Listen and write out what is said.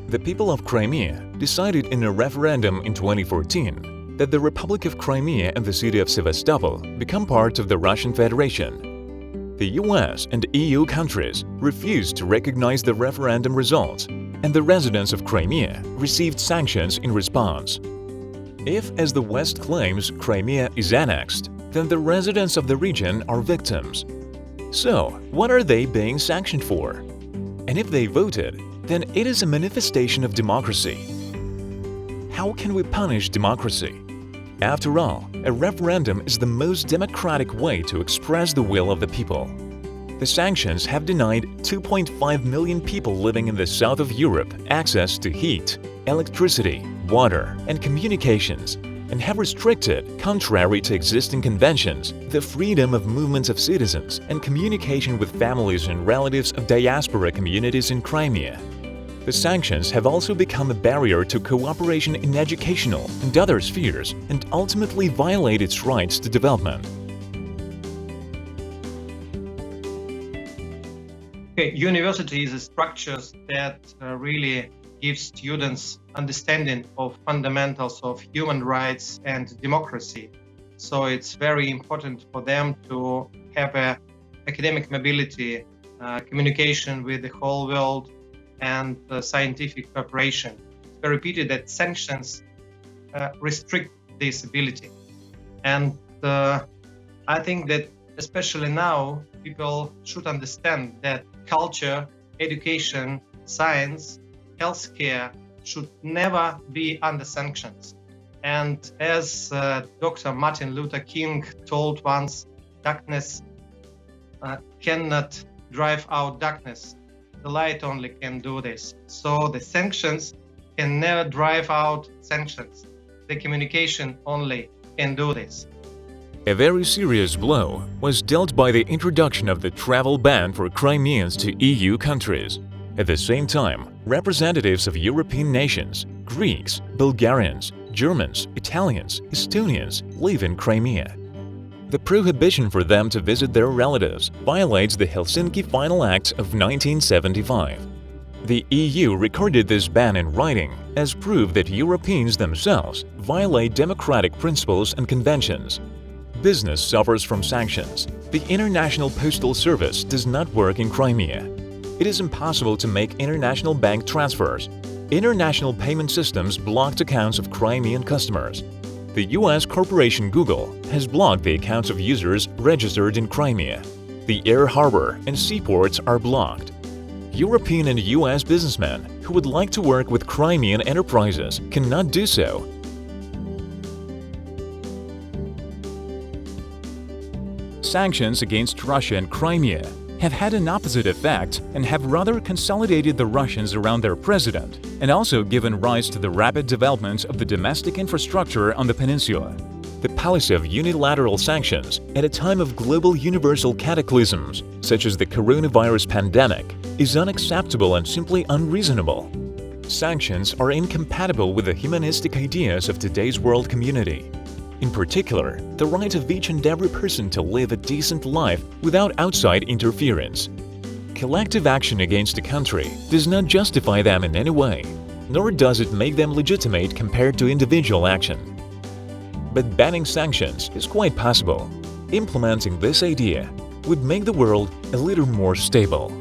The people of Crimea decided in a referendum in 2014 that the Republic of Crimea and the city of Sevastopol become part of the Russian Federation. The US and EU countries refused to recognize the referendum results, and the residents of Crimea received sanctions in response. If, as the West claims, Crimea is annexed, then the residents of the region are victims. So, what are they being sanctioned for? And if they voted, then it is a manifestation of democracy. How can we punish democracy? After all, a referendum is the most democratic way to express the will of the people. The sanctions have denied 2.5 million people living in the south of Europe access to heat, electricity, water, and communications, and have restricted, contrary to existing conventions, the freedom of movements of citizens and communication with families and relatives of diaspora communities in Crimea. The sanctions have also become a barrier to cooperation in educational and other spheres and ultimately violate its rights to development. Universities are structures that really give students understanding of fundamentals of human rights and democracy. So it's very important for them to have academic mobility, communication with the whole world, and scientific cooperation. It's very pity that sanctions restrict this ability. And I think that especially now, people should understand that culture, education, science, healthcare should never be under sanctions. And as Dr. Martin Luther King told once, darkness cannot drive out darkness. The light only can do this. So the sanctions can never drive out sanctions. The communication only can do this. A very serious blow was dealt by the introduction of the travel ban for Crimeans to EU countries. At the same time, representatives of European nations, Greeks, Bulgarians, Germans, Italians, Estonians live in Crimea. The prohibition for them to visit their relatives violates the Helsinki Final Act of 1975. The EU recorded this ban in writing as proof that Europeans themselves violate democratic principles and conventions. Business suffers from sanctions. The International Postal Service does not work in Crimea. It is impossible to make international bank transfers. International payment systems blocked accounts of Crimean customers. The US corporation Google has blocked the accounts of users registered in Crimea. The air harbor and seaports are blocked. European and US businessmen who would like to work with Crimean enterprises cannot do so. Sanctions against Russia and Crimea have had an opposite effect and have rather consolidated the Russians around their president and also given rise to the rapid development of the domestic infrastructure on the peninsula. The policy of unilateral sanctions at a time of global universal cataclysms, such as the coronavirus pandemic, is unacceptable and simply unreasonable. Sanctions are incompatible with the humanistic ideas of today's world community. In particular, the right of each and every person to live a decent life without outside interference. Collective action against a country does not justify them in any way, nor does it make them legitimate compared to individual action. But banning sanctions is quite possible. Implementing this idea would make the world a little more stable.